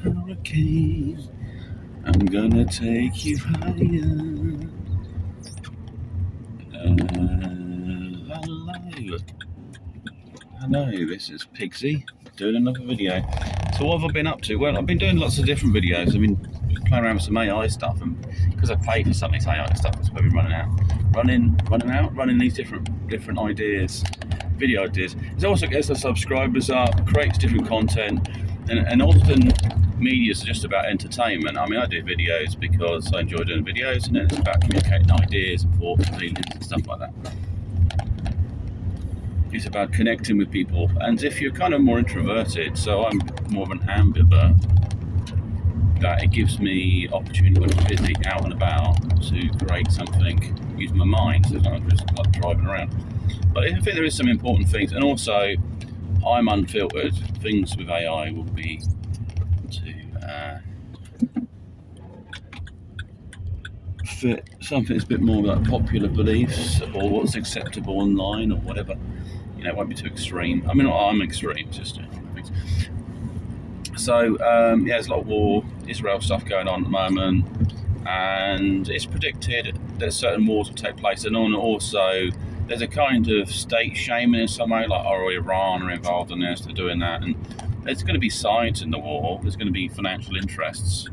Hurricane, I'm gonna take you higher. Hello, this is Pigsy doing another video. So what have I been up to? Well, I've been doing lots of different videos. I've been playing around with some AI stuff, and because I pay for some of this AI stuff, it's been running these different ideas, video ideas. It also gets the subscribers up, creates different content, and often media's just about entertainment. I mean, I do videos because I enjoy doing videos, and then it's about communicating ideas and thoughts and feelings and stuff like that. It's about connecting with people, and if you're kind of more introverted, so I'm more of an ambivert, that it gives me opportunity when I'm busy out and about to create something, use my mind, so it's not just like driving around. But I think there is some important things, and also I'm unfiltered. Things with AI will be to fit something that's a bit more like popular beliefs or what's acceptable online or whatever. You know, it won't be too extreme. I mean, I'm extreme, it's just things. So, yeah, there's a lot of war, Israel stuff going on at the moment, and it's predicted that certain wars will take place, and also there's a kind of state shaming in some way, like, oh, Iran are involved in this, they're doing that, and there's going to be sides in the war, there's going to be financial interests,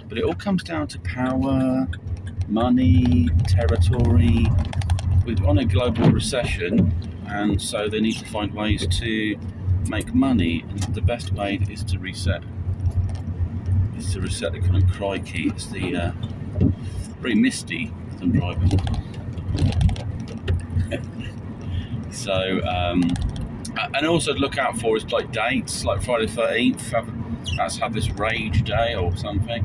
but it all comes down to power, money, territory. We're on a global recession, and so they need to find ways to make money, and the best way is to reset. It's to reset the kind of crikey. It's the very misty as I'm driving. So, and also look out for is like dates, like Friday the 13th. Let's have this rage day or something.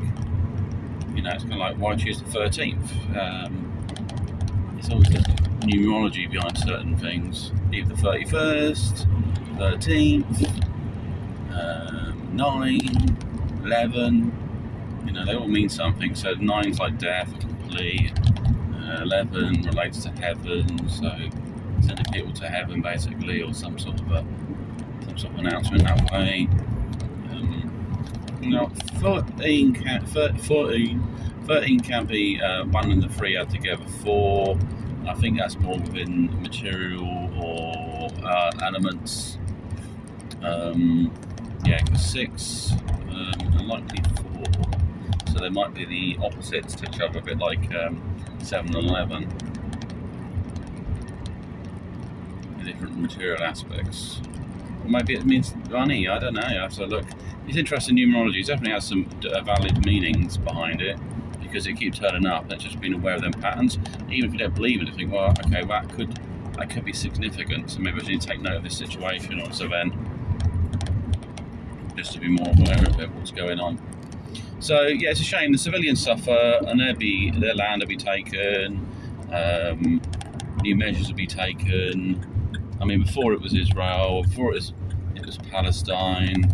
You know, it's kind of like, why choose the 13th? It's always the numerology behind certain things. Either the 31st, 13th, 9, 11. You know, they all mean something. So 9's like death, complete. 11 relates to heaven, so sending people to heaven basically, or some sort of announcement that way. 13 can be 1 and the 3 add together 4. I think that's more within material or elements. Yeah, because 6 and likely 4. So they might be the opposites to each other, a bit like 7 and 11. The different material aspects. Or maybe it means money, I don't know. I have to look. It's interesting, numerology. It definitely has some valid meanings behind it, because it keeps turning up. That's just being aware of them patterns. Even if you don't believe in it, you think, well, okay, that could be significant. So maybe I need to take note of this situation or this event, just to be more aware of it, what's going on. So yeah, it's a shame. The civilians suffer, and their land will be taken. New measures will be taken. I mean, before it was Israel, before it was Palestine,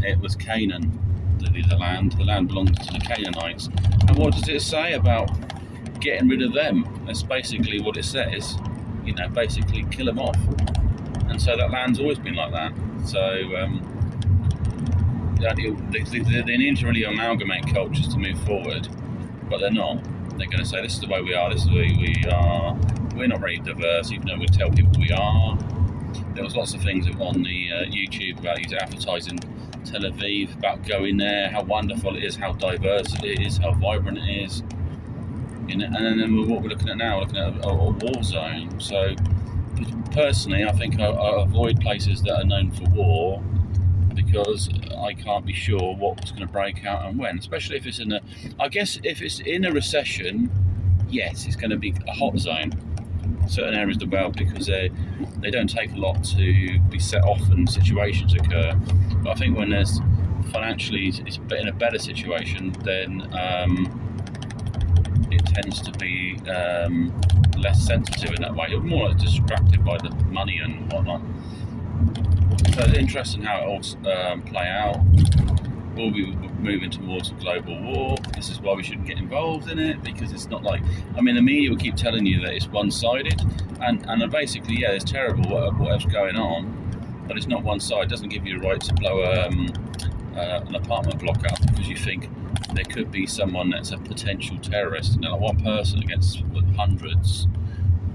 it was Canaan. The land belonged to the Canaanites. And what does it say about getting rid of them? That's basically what it says. You know, basically kill them off. And so that land's always been like that. So they need to really amalgamate cultures to move forward, but they're not. They're going to say, this is the way we are, this is the way we are. We're not very diverse, even though we tell people we are. There was lots of things on the YouTube about using advertising Tel Aviv, about going there, how wonderful it is, how diverse it is, how vibrant it is. You know, and then what we're looking at now, we're looking at a war zone. So personally, I think I avoid places that are known for war, because I can't be sure what's going to break out and when, especially if it's I guess if it's in a recession, yes, it's going to be a hot zone, certain areas of the world, because they don't take a lot to be set off and situations occur. But I think when there's financially it's in a better situation, then it tends to be less sensitive in that way. You're more like distracted by the money and whatnot. So it's interesting how it all play out. will be moving towards a global war. This is why we shouldn't get involved in it, because it's not like, I mean, the media will keep telling you that it's one-sided, and basically, yeah, it's terrible whatever's going on, but it's not one-sided. It doesn't give you the right to blow an apartment block up because you think there could be someone that's a potential terrorist. And like one person against hundreds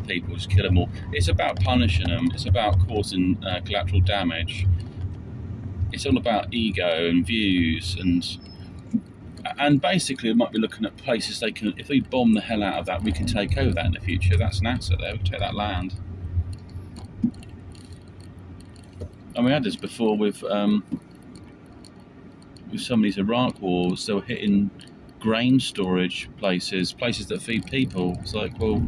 of people, just kill them all. It's about punishing them. It's about causing collateral damage. It's all about ego and views, and basically we might be looking at places they can, if we bomb the hell out of that, we can take over that in the future. That's NASA there, we can take that land. And we had this before with some of these Iraq wars. They were hitting grain storage places that feed people. It's like, well,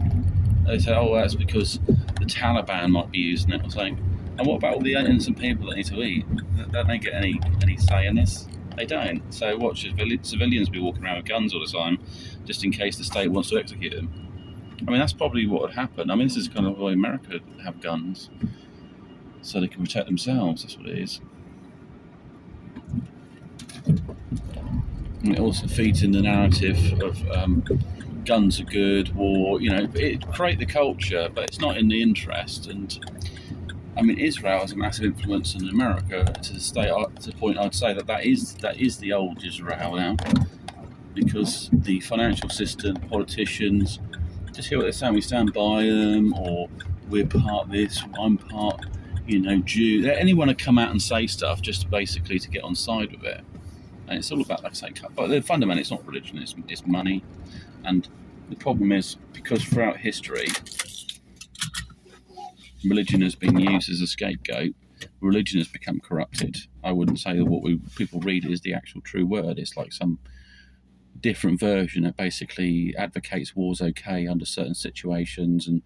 they say, oh, that's because the Taliban might be using it or something. And what about all the innocent people that need to eat? Don't they get any say in this? They don't. So watch civilians be walking around with guns all the time, just in case the state wants to execute them. I mean, that's probably what would happen. I mean, this is kind of why America have guns, so they can protect themselves. That's what it is. And it also feeds in the narrative of guns are good, war. You know, it create the culture, but it's not in the interest. And I mean, Israel has a massive influence in America to the point I'd say that is the old Israel now, because the financial system, politicians, just hear what they're saying. We stand by them, or we're part of this. I'm part, Jew. Anyone to come out and say stuff just basically to get on side with it. And it's all about, like I say, but fundamentally it's not religion, it's money. And the problem is, because throughout history, religion has been used as a scapegoat, religion has become corrupted. I wouldn't say that what people read is the actual true word. It's like some different version that basically advocates war's okay under certain situations, and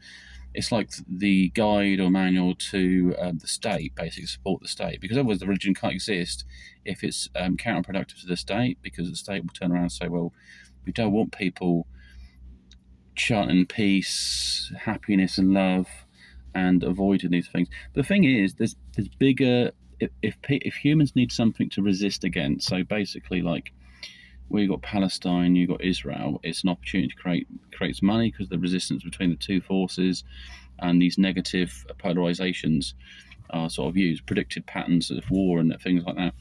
it's like the guide or manual to the state, basically support the state, because otherwise the religion can't exist if it's counterproductive to the state, because the state will turn around and say, well, we don't want people chanting peace, happiness and love and avoiding these things. But the thing is, there's bigger, if humans need something to resist against, so basically like where you've got Palestine, you've got Israel, it's an opportunity to create money, because the resistance between the two forces and these negative polarizations are sort of used, predicted patterns of war and things like that,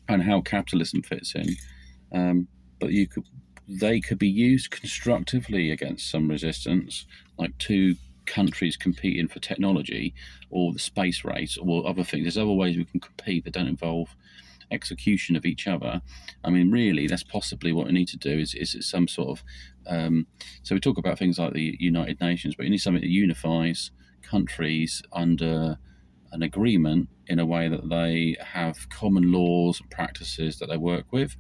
and how capitalism fits in. But they could be used constructively against some resistance, like two countries competing for technology or the space race or other things. There's other ways we can compete that don't involve execution of each other. I mean, really, that's possibly what we need to do is some sort of so we talk about things like the United Nations, but you need something that unifies countries under an agreement in a way that they have common laws and practices that they work with.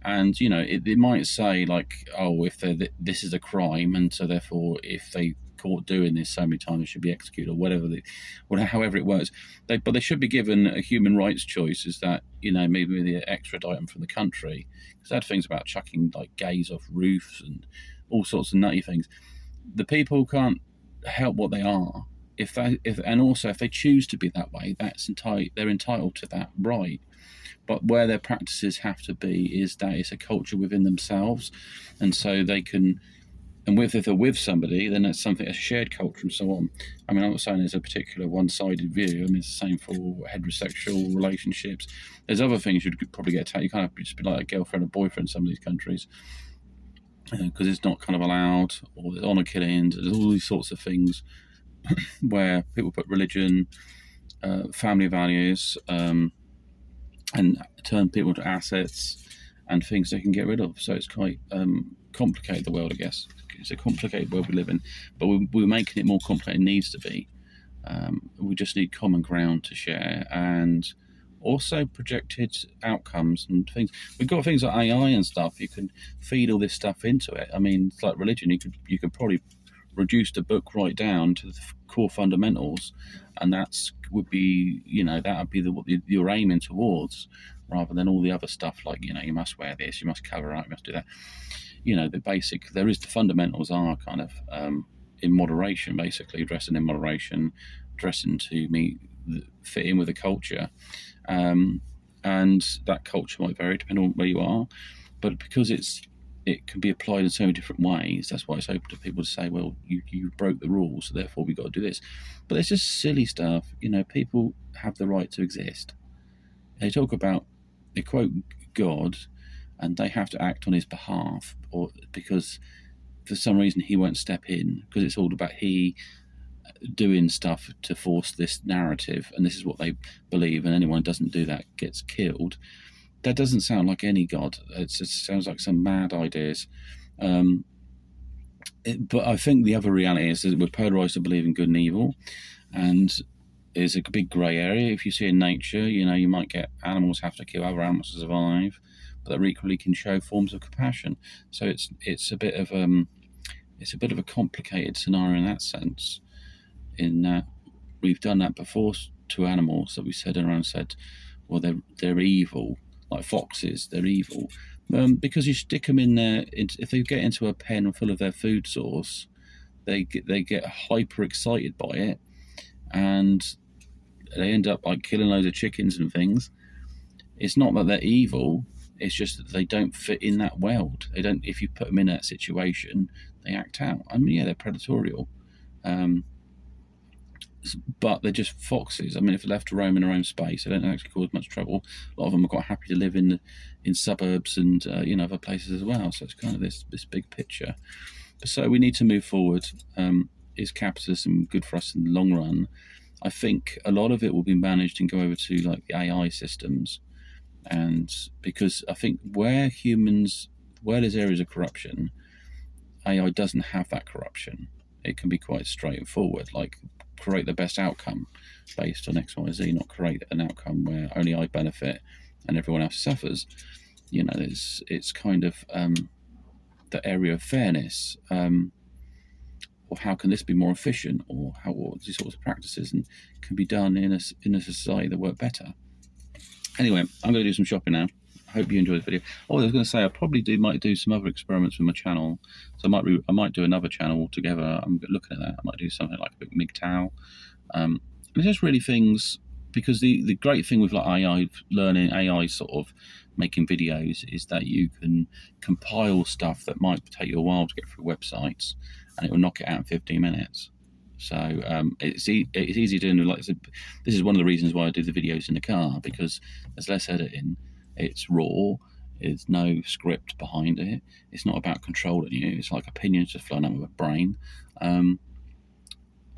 And it might say like, oh, if this is a crime, and so therefore if they caught doing this so many times, they should be executed, or whatever, however it works. But they should be given a human rights choice, is that maybe they extradite them from the country, because they had things about chucking like gays off roofs and all sorts of nutty things. The people can't help what they are. And also if they choose to be that way, they're entitled to that right. But where their practices have to be is that it's a culture within themselves, and so they can. And if they're with somebody, then that's something, a shared culture and so on. I mean, I'm not saying there's a particular one-sided view. I mean, it's the same for heterosexual relationships. There's other things you'd probably get attacked. You can't just be like a girlfriend or boyfriend in some of these countries, because it's not kind of allowed, or there's honour killings. There's all these sorts of things where people put religion, family values, and turn people into assets and things they can get rid of. So it's quite complicated, the world, I guess. It's a complicated world we live in, but we're making it more complicated. It needs to be. We just need common ground to share, and also projected outcomes and things. We've got things like AI and stuff. You can feed all this stuff into it. I mean, it's like religion. You could probably reduce the book right down to the core fundamentals, and that would be what you're aiming towards, rather than all the other stuff like you must wear this, you must cover up, you must do that. The fundamentals are kind of in moderation, basically dressing in moderation, dressing to fit in with the culture, and that culture might vary depending on where you are. But because it can be applied in so many different ways, that's why it's open to people to say, well, you broke the rules, so therefore we got to do this. But it's just silly stuff. People have the right to exist. They quote God, and they have to act on his behalf, or because for some reason he won't step in, because it's all about he doing stuff to force this narrative, and this is what they believe, and anyone who doesn't do that gets killed. That doesn't sound like any God. It sounds like some mad ideas. But I think the other reality is that we're polarized to believe in good and evil, and there's a big grey area. If you see in nature, you might get animals have to kill other animals to survive, but that equally can show forms of compassion. So it's a bit of a complicated scenario in that sense. In that we've done that before to animals that we said, well, they're evil, like foxes, they're evil. Because you stick them in there, if they get into a pen full of their food source, they get hyper excited by it, and they end up like killing loads of chickens and things. It's not that they're evil; it's just that they don't fit in that world. They don't. If you put them in that situation, they act out. I mean, yeah, they're predatorial, but they're just foxes. I mean, if they're left to roam in their own space, they don't actually cause much trouble. A lot of them are quite happy to live in suburbs and other places as well. So it's kind of this big picture. So we need to move forward. Is capitalism good for us in the long run? I think a lot of it will be managed and go over to like the AI systems, and because I think where there's areas of corruption, AI doesn't have that corruption. It can be quite straightforward, like create the best outcome based on X, Y, Z, not create an outcome where only I benefit and everyone else suffers. It's kind of the area of fairness. Or how can this be more efficient, or these sorts of practices and can be done in a society that work better. Anyway, I'm going to do some shopping now. I hope you enjoyed the video. Oh, I was going to say I probably might do some other experiments with my channel. So I might do another channel altogether. I'm looking at that. I might do something like a big MGTOW. And it's just really things, because the great thing with like AI sort of making videos is that you can compile stuff that might take you a while to get through websites, and it will knock it out in 15 minutes. So it's easy doing. Like this is one of the reasons why I do the videos in the car, because there's less editing. It's raw. There's no script behind it. It's not about controlling you. It's like opinions just flowing out of a brain.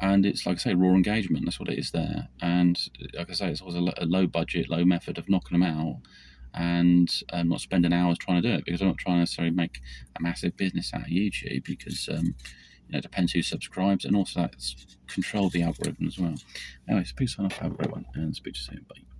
And it's, like I say, raw engagement. That's what it is there. And like I say, it's always a low budget, low method of knocking them out, and not spending hours trying to do it, because I'm not trying to necessarily make a massive business out of YouTube, because it depends who subscribes, and also that's control the algorithm as well. Anyway, so peace on off, have a great one, and speak to you soon. Bye.